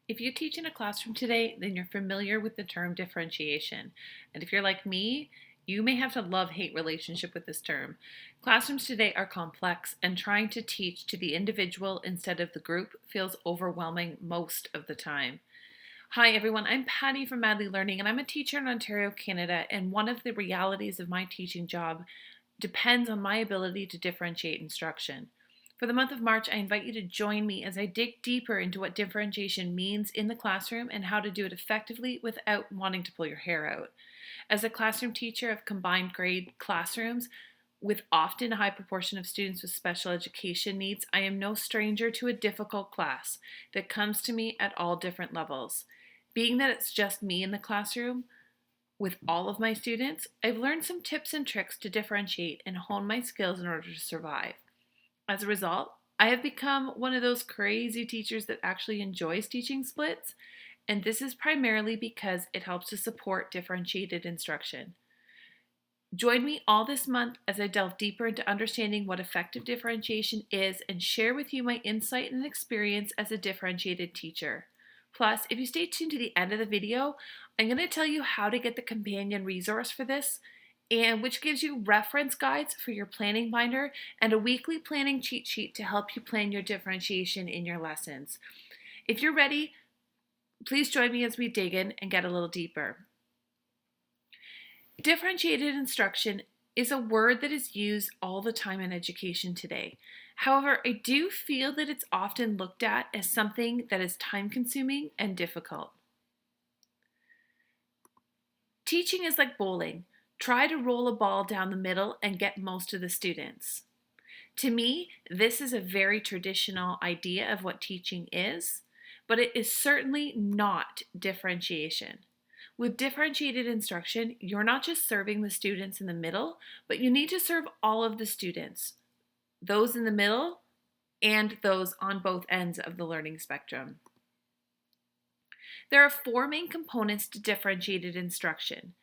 If you teach in a classroom today, then you're familiar with the term differentiation. And if you're like me, you may have a love-hate relationship with this term. Classrooms today are complex, and trying to teach to the individual instead of the group feels overwhelming most of the time. Hi everyone, I'm Patty from Madly Learning, and I'm a teacher in Ontario, Canada, and one of the realities of my teaching job depends on my ability to differentiate instruction. For the month of March, I invite you to join me as I dig deeper into what differentiation means in the classroom and how to do it effectively without wanting to pull your hair out. As a classroom teacher of combined grade classrooms, with often a high proportion of students with special education needs, I am no stranger to a difficult class that comes to me at all different levels. Being that it's just me in the classroom, with all of my students, I've learned some tips and tricks to differentiate and hone my skills in order to survive. As a result, I have become one of those crazy teachers that actually enjoys teaching splits, and this is primarily because it helps to support differentiated instruction. Join me all this month as I delve deeper into understanding what effective differentiation is and share with you my insight and experience as a differentiated teacher. Plus, if you stay tuned to the end of the video, I'm going to tell you how to get the companion resource for this, and which gives you reference guides for your planning binder and a weekly planning cheat sheet to help you plan your differentiation in your lessons. If you're ready, please join me as we dig in and get a little deeper. Differentiated instruction is a word that is used all the time in education today. However, I do feel that it's often looked at as something that is time-consuming and difficult. Teaching is like bowling. Try to roll a ball down the middle and get most of the students. To me, this is a very traditional idea of what teaching is, but it is certainly not differentiation. With differentiated instruction, you're not just serving the students in the middle, but you need to serve all of the students, those in the middle and those on both ends of the learning spectrum. There are four main components to differentiated instruction,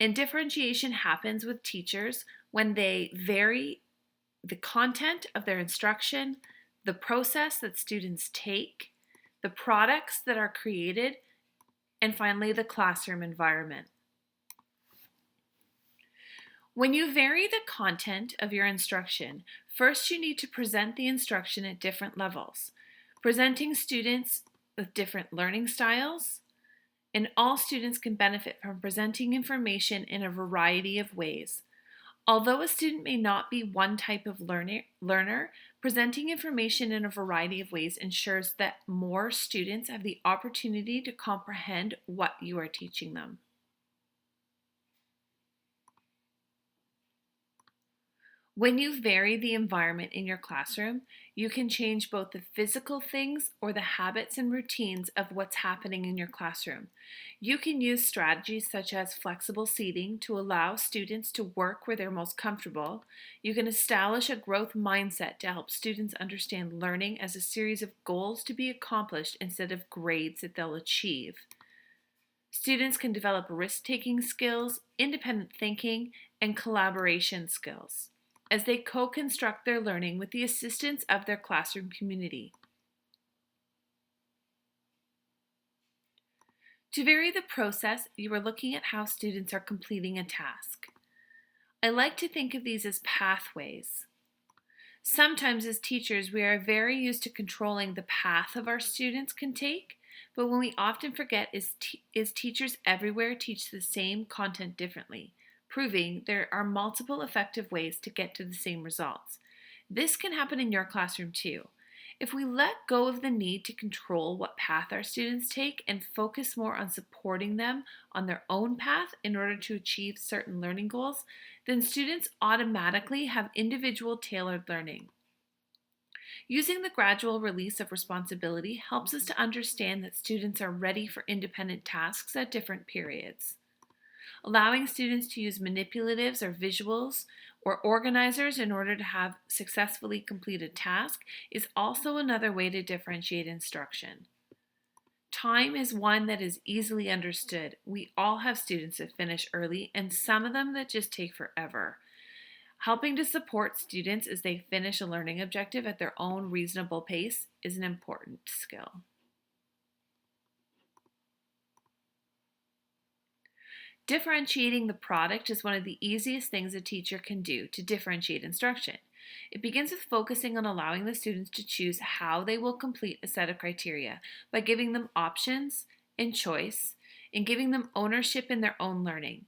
and differentiation happens with teachers when they vary the content of their instruction, the process that students take, the products that are created, and finally, the classroom environment. When you vary the content of your instruction, first you need to present the instruction at different levels, presenting students with different learning styles, and all students can benefit from presenting information in a variety of ways. Although a student may not be one type of learner, presenting information in a variety of ways ensures that more students have the opportunity to comprehend what you are teaching them. When you vary the environment in your classroom, you can change both the physical things or the habits and routines of what's happening in your classroom. You can use strategies such as flexible seating to allow students to work where they're most comfortable. You can establish a growth mindset to help students understand learning as a series of goals to be accomplished instead of grades that they'll achieve. Students can develop risk-taking skills, independent thinking, and collaboration skills as they co-construct their learning with the assistance of their classroom community. To vary the process, you are looking at how students are completing a task. I like to think of these as pathways. Sometimes as teachers, we are very used to controlling the path of our students can take, but what we often forget is teachers everywhere teach the same content differently, proving there are multiple effective ways to get to the same results. This can happen in your classroom too. If we let go of the need to control what path our students take and focus more on supporting them on their own path in order to achieve certain learning goals, then students automatically have individual tailored learning. Using the gradual release of responsibility helps us to understand that students are ready for independent tasks at different periods. Allowing students to use manipulatives or visuals or organizers in order to have successfully complete a task is also another way to differentiate instruction. Time is one that is easily understood. We all have students that finish early and some of them that just take forever. Helping to support students as they finish a learning objective at their own reasonable pace is an important skill. Differentiating the product is one of the easiest things a teacher can do to differentiate instruction. It begins with focusing on allowing the students to choose how they will complete a set of criteria by giving them options and choice and giving them ownership in their own learning.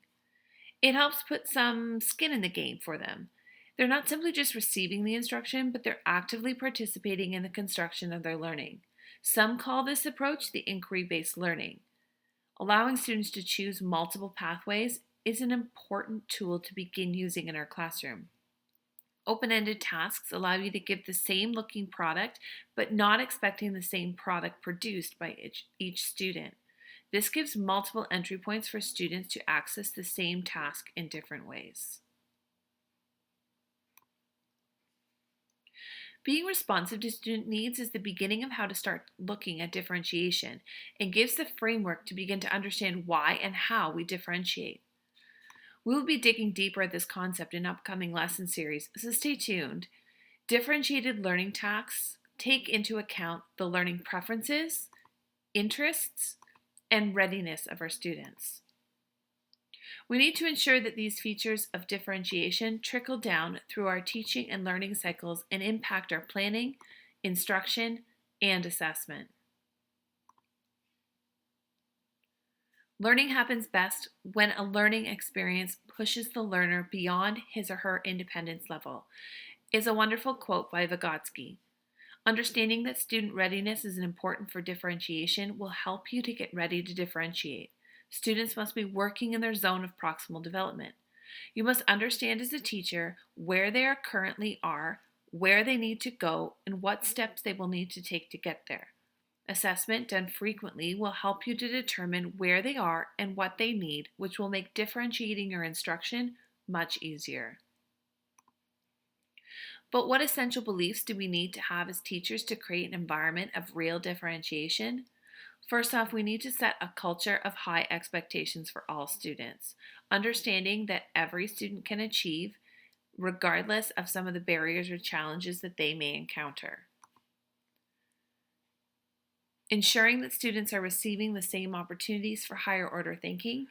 It helps put some skin in the game for them. They're not simply just receiving the instruction, but they're actively participating in the construction of their learning. Some call this approach the inquiry-based learning. Allowing students to choose multiple pathways is an important tool to begin using in our classroom. Open-ended tasks allow you to give the same looking product, but not expecting the same product produced by each student. This gives multiple entry points for students to access the same task in different ways. Being responsive to student needs is the beginning of how to start looking at differentiation and gives the framework to begin to understand why and how we differentiate. We will be digging deeper at this concept in upcoming lesson series, so stay tuned. Differentiated learning tasks take into account the learning preferences, interests, and readiness of our students. We need to ensure that these features of differentiation trickle down through our teaching and learning cycles and impact our planning, instruction, and assessment. Learning happens best when a learning experience pushes the learner beyond his or her independence level, is a wonderful quote by Vygotsky. Understanding that student readiness is important for differentiation will help you to get ready to differentiate. Students must be working in their zone of proximal development. You must understand as a teacher where they currently are, where they need to go, and what steps they will need to take to get there. Assessment done frequently will help you to determine where they are and what they need, which will make differentiating your instruction much easier. But what essential beliefs do we need to have as teachers to create an environment of real differentiation? First off, we need to set a culture of high expectations for all students, understanding that every student can achieve, regardless of some of the barriers or challenges that they may encounter. Ensuring that students are receiving the same opportunities for higher order thinking.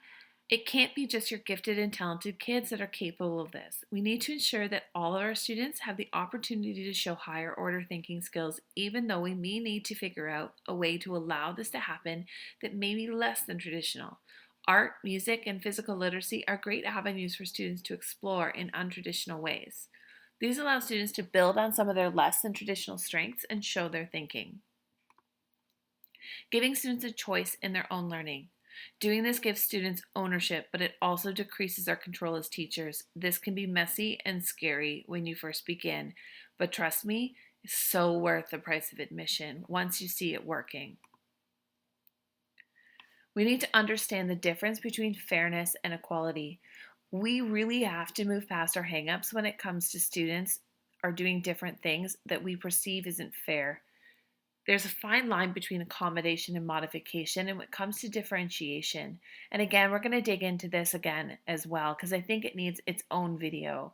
It can't be just your gifted and talented kids that are capable of this. We need to ensure that all of our students have the opportunity to show higher order thinking skills, even though we may need to figure out a way to allow this to happen that may be less than traditional. Art, music, and physical literacy are great avenues for students to explore in untraditional ways. These allow students to build on some of their less than traditional strengths and show their thinking. Giving students a choice in their own learning. Doing this gives students ownership, but it also decreases our control as teachers. This can be messy and scary when you first begin, but trust me, it's so worth the price of admission once you see it working. We need to understand the difference between fairness and equality. We really have to move past our hangups when it comes to students are doing different things that we perceive isn't fair. There's a fine line between accommodation and modification and when it comes to differentiation. And again, we're going to dig into this again as well because I think it needs its own video.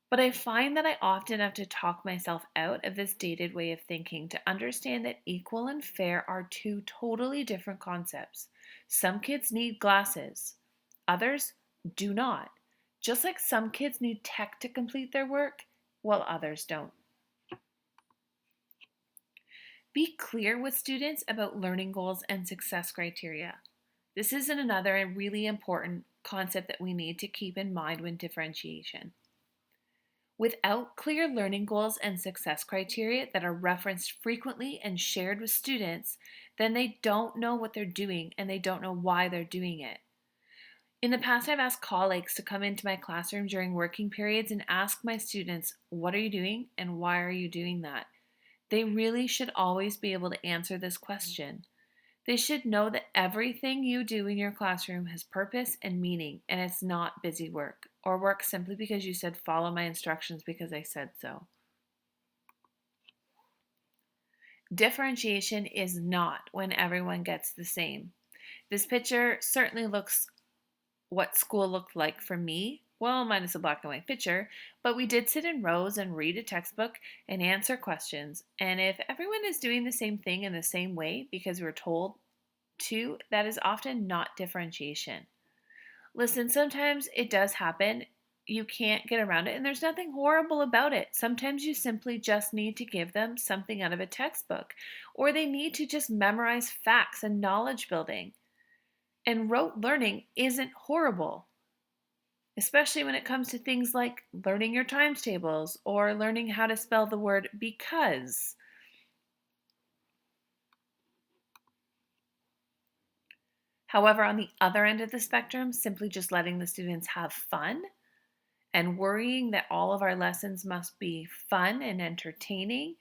But I find that I often have to talk myself out of this dated way of thinking to understand that equal and fair are two totally different concepts. Some kids need glasses, others do not. Just like some kids need tech to complete their work, while others don't. Be clear with students about learning goals and success criteria. This is another really important concept that we need to keep in mind when differentiation. Without clear learning goals and success criteria that are referenced frequently and shared with students, then they don't know what they're doing and they don't know why they're doing it. In the past, I've asked colleagues to come into my classroom during working periods and ask my students, what are you doing and why are you doing that? They really should always be able to answer this question. They should know that everything you do in your classroom has purpose and meaning, and it's not busy work, or work simply because you said follow my instructions because I said so. Differentiation is not when everyone gets the same. This picture certainly looks what school looked like for me. Well, minus a black and white picture, but we did sit in rows and read a textbook and answer questions. And if everyone is doing the same thing in the same way because we're told to, that is often not differentiation. Listen, sometimes it does happen. You can't get around it, and there's nothing horrible about it. Sometimes you simply just need to give them something out of a textbook, or they need to just memorize facts and knowledge building. And rote learning isn't horrible, especially when it comes to things like learning your times tables or learning how to spell the word because. However, on the other end of the spectrum, simply just letting the students have fun and worrying that all of our lessons must be fun and entertaining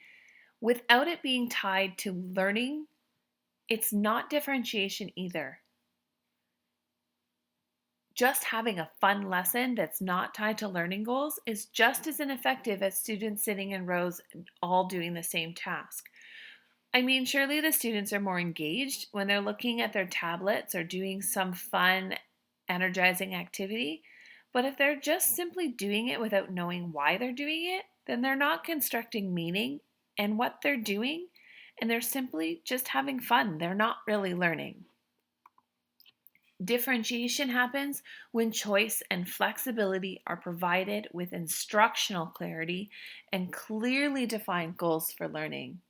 without it being tied to learning, it's not differentiation either. Just having a fun lesson that's not tied to learning goals is just as ineffective as students sitting in rows all doing the same task. I mean, surely the students are more engaged when they're looking at their tablets or doing some fun, energizing activity. But if they're just simply doing it without knowing why they're doing it, then they're not constructing meaning in what they're doing, and they're simply just having fun. They're not really learning. Differentiation happens when choice and flexibility are provided with instructional clarity and clearly defined goals for learning.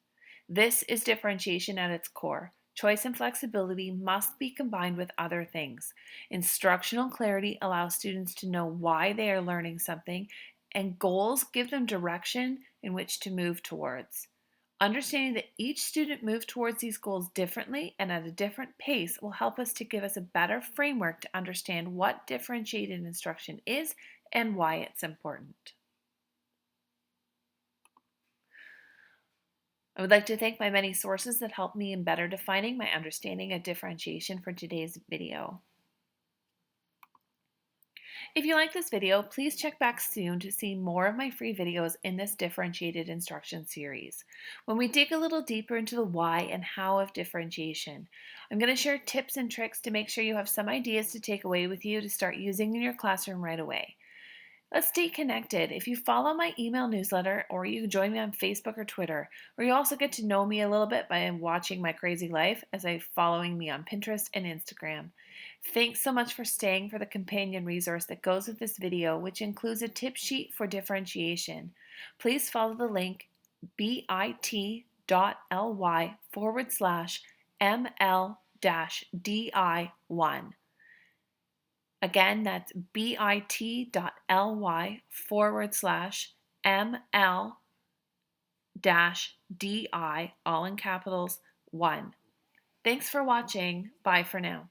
This is differentiation at its core. Choice and flexibility must be combined with other things. Instructional clarity allows students to know why they are learning something, and goals give them direction in which to move towards. Understanding that each student moves towards these goals differently and at a different pace will help us to give us a better framework to understand what differentiated instruction is and why it's important. I would like to thank my many sources that helped me in better defining my understanding of differentiation for today's video. If you like this video, please check back soon to see more of my free videos in this differentiated instruction series. When we dig a little deeper into the why and how of differentiation, I'm going to share tips and tricks to make sure you have some ideas to take away with you to start using in your classroom right away. Let's stay connected. If you follow my email newsletter, or you can join me on Facebook or Twitter, where you also get to know me a little bit by watching my crazy life as I'm following me on Pinterest and Instagram. Thanks so much for staying for the companion resource that goes with this video, which includes a tip sheet for differentiation. Please follow the link bit.ly/ml-di1. Again, that's bit.ly/ml-di, all in capitals, 1. Thanks for watching. Bye for now.